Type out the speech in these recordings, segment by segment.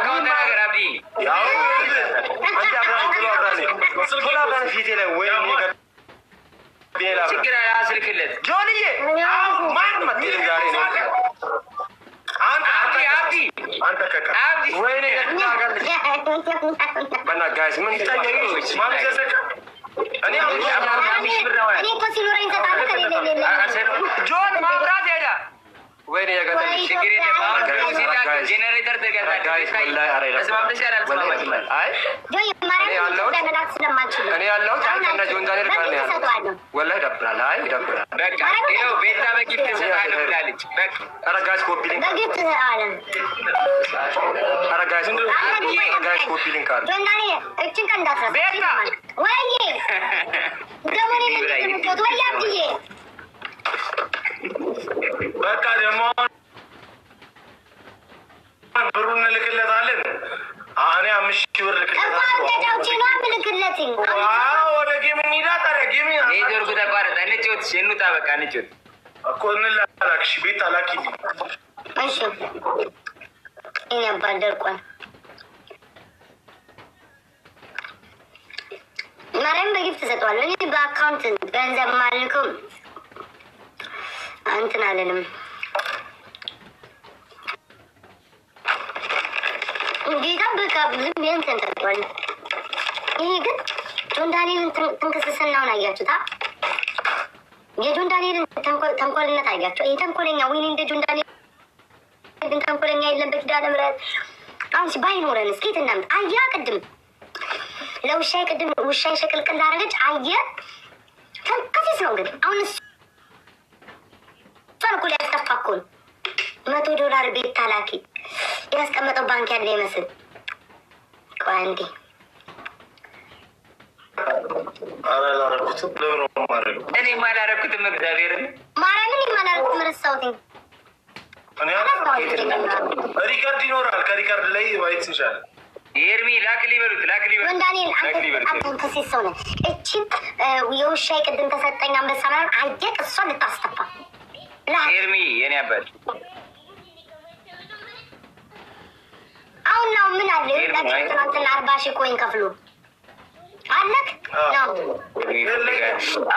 አካውንት ነገር አብዲ ያው አንተ አብራን ብሎ አብራን ፊቴ ላይ ወይ ችግር አያስልክለት ጆንዬ ማን መጥተህ ዛሬ ነው አንተ ከካ ወይኔ በና ጋይስ ምን ታያዩች ማን ዘዘከ እኔ እኮ ሲኖረኝ ተጣጣ ጆን ማብራት ሄዳ ወይኔ ያጋታ ችግር የለም አሁን ሲላክ ጄነሬተር ተገዛች ወላሂ አሬራ ተስማምተሻል አልተስማማችም አይ ጆይ ማረኝ ተገዛች ስለማንችል እኔ ያለው ታንተ ጆን ዳንኤል ጋር ነው ያለው ወላሂ ደብራል አይ ደብራል በቃ ይኸው ቤታ በጊፍት ሰጣለሁ ብላለች በቃ ኧረ ጋይስ ኮፒ ሊንክ በጊፍት አለ ኧረ ጋይስ ኮፒ ሊንክ አለ ጆን ዳንኤል እችን ቀን እንዳትረሳ ቤታ ወይዬ ደሞኔ ነው ወይ አብዬ በቃ ደግሞ ብሩን ልክለታለን እኔ 5,000 ብር ልክለታለሁ ተጫውቼ ነው ልክለትኝ ወደ ጌም እንሂዳ ታዲያ ጌም ኔትወርኩ ተቋረጠ እንጫወት እንውጣ በቃ እንጫወት እኮ እንላላክሽ ቤት አላኪልኝ እሺ እኔ አባደርኳል ማረም በጊፍት ሰጥቷል እኔ በአካውንት ገንዘብ ማልኩም እንትን አለንም ጌታ በቃ ዝም ብለን ተንጠልጥሏል። ይሄ ግን ጆን ዳንኤልን ትንክስስናውን አያችሁታ? የጆን ዳንኤልን ተንኮልነት አያችሁ? ይሄ ተንኮለኛ ወይኔ እንደ ጆን ዳንኤል ተንኮለኛ የለም። በኪዳነ ምሕረት አሁን ባይኖረን እስኪ እናምጥ አያ ቅድም ለውሻይ ቅድም ውሻይ ሸቅልቅል አደረገች አየ ተንከሲስ ነው ግን አሁን ፈርኩ ሊያስጠፋኩን $100 ቤት ታላኪ ያስቀመጠው ባንክ ያለ ይመስል ቋንዲ አላረኩትም ለምን ማረግ እኔ ማላረኩትም እግዚአብሔር ማርያምን ማላረኩት መረሳውት እኔ ሪካርድ ይኖራል ከሪካርድ ላይ ማየት ይችላል ኤርሚ ላክሊ በሉት ጆን ዳንኤል አንተ ከሲስ ሆነ እቺ የውሻይ ቅድም ተሰጠኝ አንበሳ ማለት አየቅ እሷ ልታስተፋ ኤርሚ የኔ አባት አሁን ነው ምን አለ ለትናንትና 40,000 ኮይን ከፍሎ አለክ ነው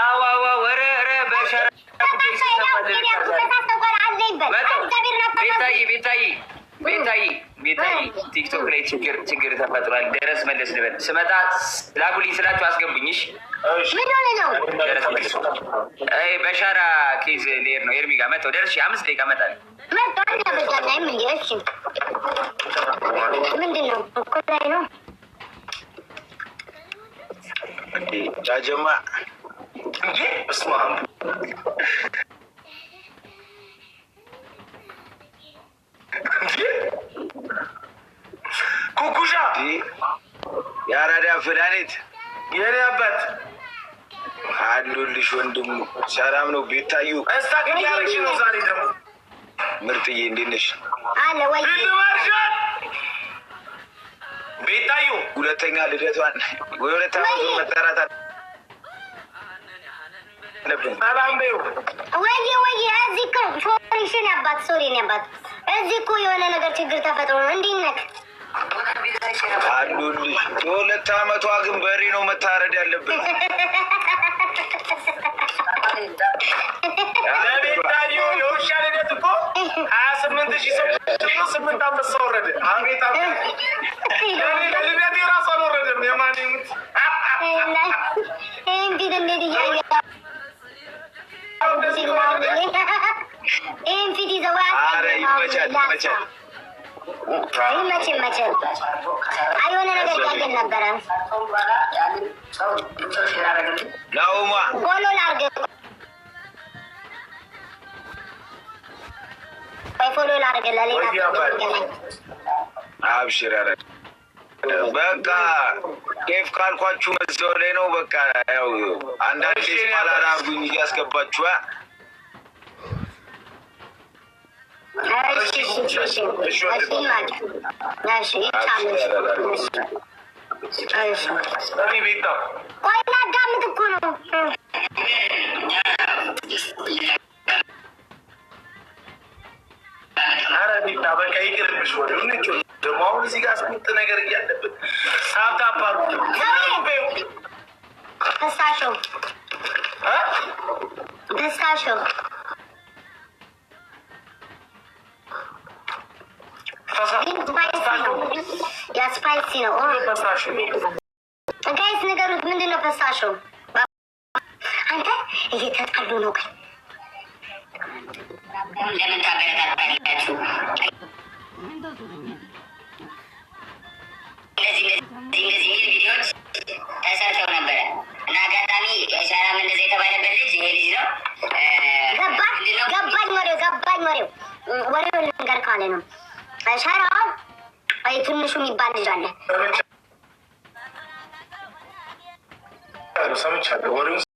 አዋ ወረ በሸራ ቤታዬ ቲክቶክ ላይ ችግር ተፈጥሯል። ደረስ መለስ ልበል ስመጣ ላጉሊ ስላችሁ አስገቡኝሽ። ምን ሆነ ነው ደረስ መለስ በሻራ ኬዝ ሌር ነው ኤርሚ ጋር መጣሁ። ደርሼ 5 ደቂቃ እመጣለሁ። ምንድን ነው እኮ ላይ ነው ጃጀማ እስማ ኩኩሻ የአራዳ ፍላኔት የኔ አባት አሉልሽ ወንድሙ ሰላም ነው ቤታዩ እስታክ ያርሽ ነው ዛሬ ደግሞ ምርጥዬ እንዴት ነሽ አለ ወይ ቤታዩ ሁለተኛ ልደቷን ወይ ሁለተኛ መጠራት አለብን ሰላም በይው ወይ እዚህ እኮ ሶሪሽን ያባት ሶሪን ያባት እዚህ እኮ የሆነ ነገር ችግር ተፈጥሮ ነው እንዴት ነህ አሉልሽ የሁለት ዓመቷ ግን በሬ ነው መታረድ ያለብን ለቤታዩ የውሻ ልደት እኮ 28,000 ሰው 8 ዓመት ሰው ወረደ አቤት ለልደት የራሱ አልወረደም የማን ይሙት እንዴት እያየ ፊት ይዘዋ ይመቻል ይመችል አይሆነ ነገር ያገል ነበረ ናውማ ቦሎ ላርገ ፎሎ ላርገ ለሌላ አብሽር ያለ በቃ ኬፍ ካልኳችሁ መዘው ላይ ነው በቃ ያው አንዳንድ ስማላራጉኝ እያስገባችሁ ደግሞ አሁን እዚህ ጋር ስሙጥ ነገር እያለብን ሳብታፓሩ በሳቸው በሳቸው ስፓይሲ ነው ጋይስ፣ ንገሩት። ምንድን ነው ፈሳሽው? አንተ እየተጣሉ ነው ግን ለምን ታበረታታላችሁ? እንደዚህ ቪዲዮዎች ተሰርተው ነበረ እና አጋጣሚ ሻራም እንደዚህ የተባለበት ልጅ ይሄ ልጅ ነው። ገባኝ ወሬው ልንገር ካለ ነው ሻራም ትንሹ የሚባል ልጅ አለ ሰምቻለሁ።